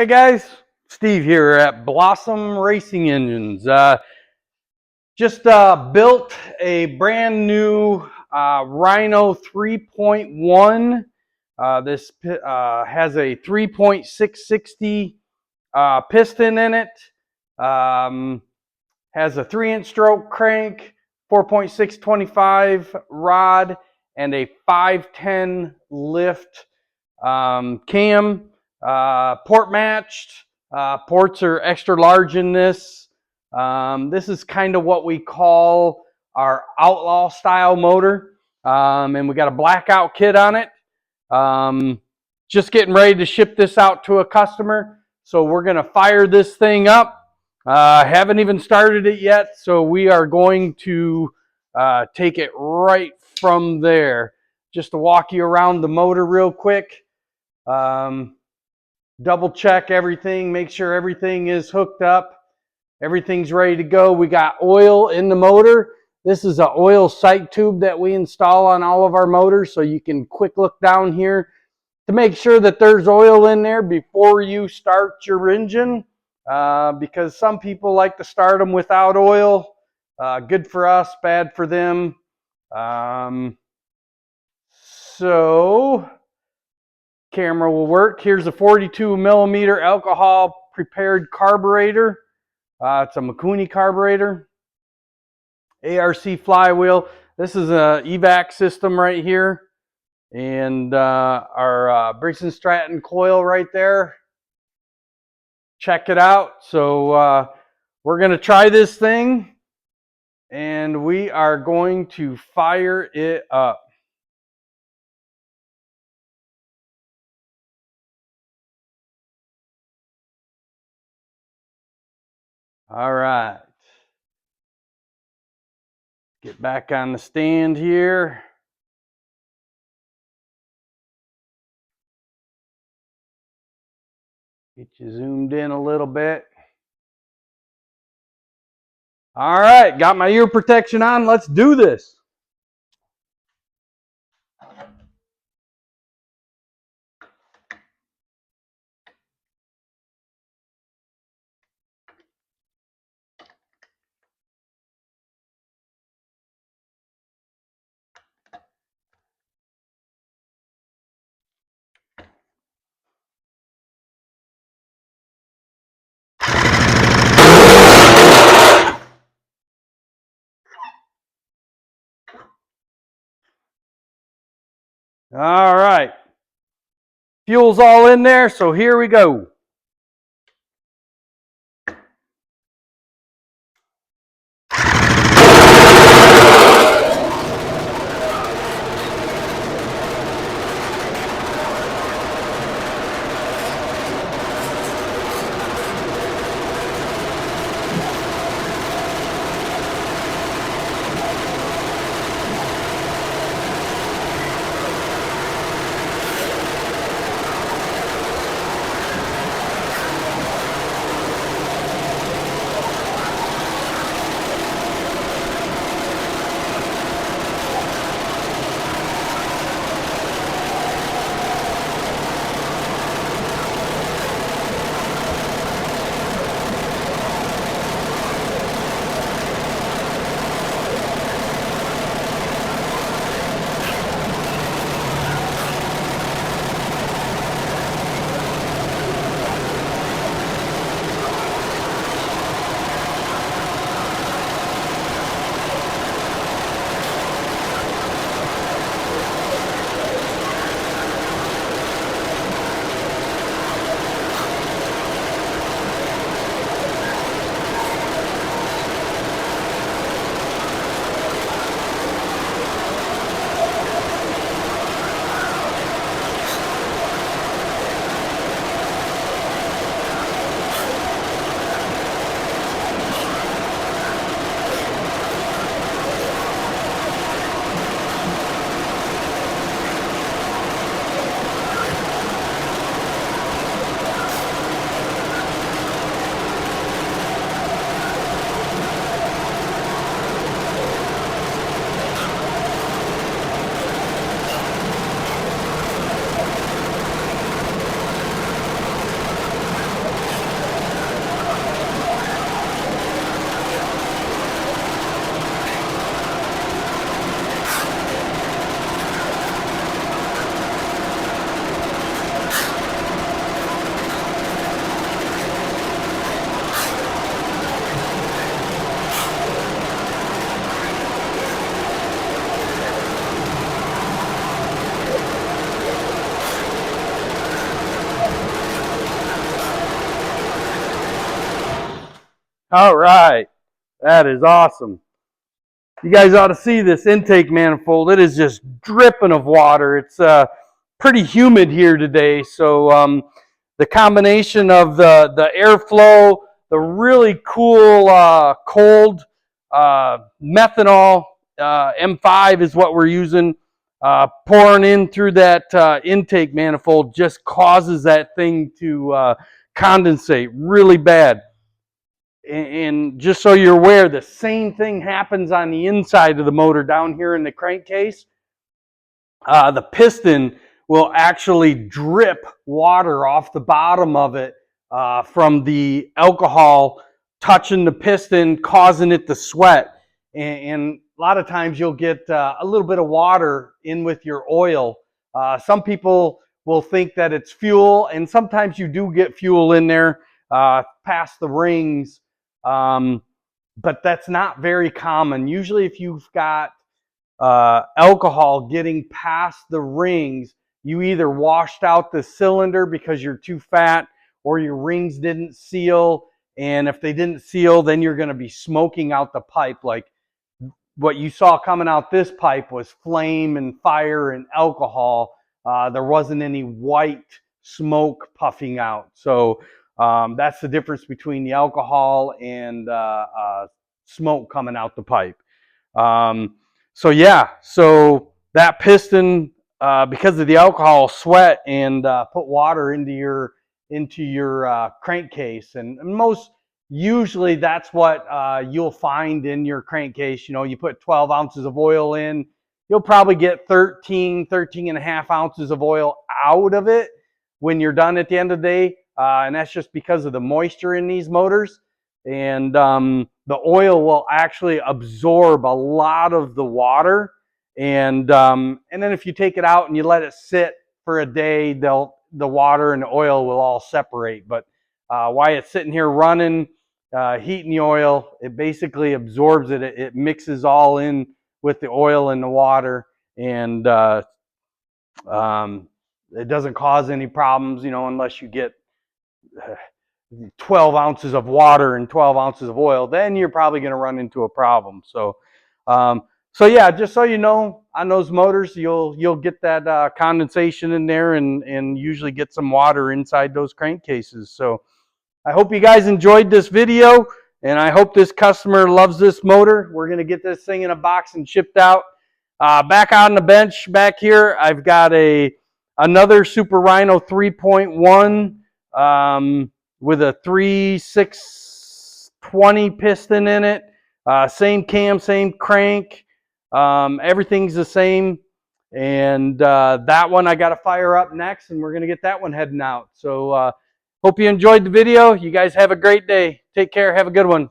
guys, Steve here at Blossom Racing Engines. Just built a brand new Rhino 3.1. This has a 3.660 piston in it. Has a 3-inch stroke crank, 4.625 rod, and a 510 lift cam. Port matched. Ports are extra large in this. This is kind of what we call our Outlaw style motor. And we got a blackout kit on it. Just getting ready to ship this out to a customer. So we're going to fire this thing up. Haven't even started it yet. So we are going to take it right from there. Just to walk you around the motor real quick. Double check everything, make sure everything is hooked up, everything's ready to go. We got oil in the motor. This is an oil sight tube that we install on all of our motors, so you can quick look down here to make sure that there's oil in there before you start your engine, because some people like to start them without oil. Good for us, bad for them. So camera will work. Here's a 42 millimeter alcohol prepared carburetor. It's a Mikuni carburetor. ARC flywheel. This is a evac system right here. And our Briggs & Stratton coil right there. Check it out. So we're going to try this thing. And we are going to fire it up. All right. Get back on the stand here. Get you zoomed in a little bit. All right, got my ear protection on. Let's do this. All right. Fuel's all in there, so here we go. All right, that is awesome. You guys ought to see this intake manifold. It is just dripping of water. It's pretty humid here today, so the combination of the airflow, the really cool cold methanol M5 is what we're using, pouring in through that intake manifold just causes that thing to condensate really bad. And just so you're aware, the same thing happens on the inside of the motor down here in the crankcase. The piston will actually drip water off the bottom of it from the alcohol touching the piston, causing it to sweat. And a lot of times you'll get a little bit of water in with your oil. Some people will think that it's fuel, and sometimes you do get fuel in there past the rings. But that's not very common. Usually if you've got alcohol getting past the rings, you either washed out the cylinder because you're too fat or your rings didn't seal. And if they didn't seal, then you're going to be smoking out the pipe. Like what you saw coming out this pipe was flame and fire and alcohol. There wasn't any white smoke puffing out. So that's the difference between the alcohol and smoke coming out the pipe. So yeah, so that piston, because of the alcohol, sweat and put water into your crankcase, and most usually that's what you'll find in your crankcase. You know, you put 12 ounces of oil in, you'll probably get 13 and a half ounces of oil out of it when you're done at the end of the day, and that's just because of the moisture in these motors. And the oil will actually absorb a lot of the water, and then if you take it out and you let it sit for a day, the water and the oil will all separate. But while it's sitting here running, heating the oil, it basically absorbs it. It mixes all in with the oil and the water, and it doesn't cause any problems, you know, unless you get 12 ounces of water and 12 ounces of oil, then you're probably going to run into a problem. So, so yeah, just so you know, on those motors, you'll get that condensation in there, and usually get some water inside those crankcases. So, I hope you guys enjoyed this video, and I hope this customer loves this motor. We're going to get this thing in a box and shipped out. Back on the bench back here, I've got another Super Rhino 3.1. With a 3.620 piston in it. Same cam, same crank. Everything's the same. And that one I got to fire up next, and we're going to get that one heading out. So hope you enjoyed the video. You guys have a great day. Take care. Have a good one.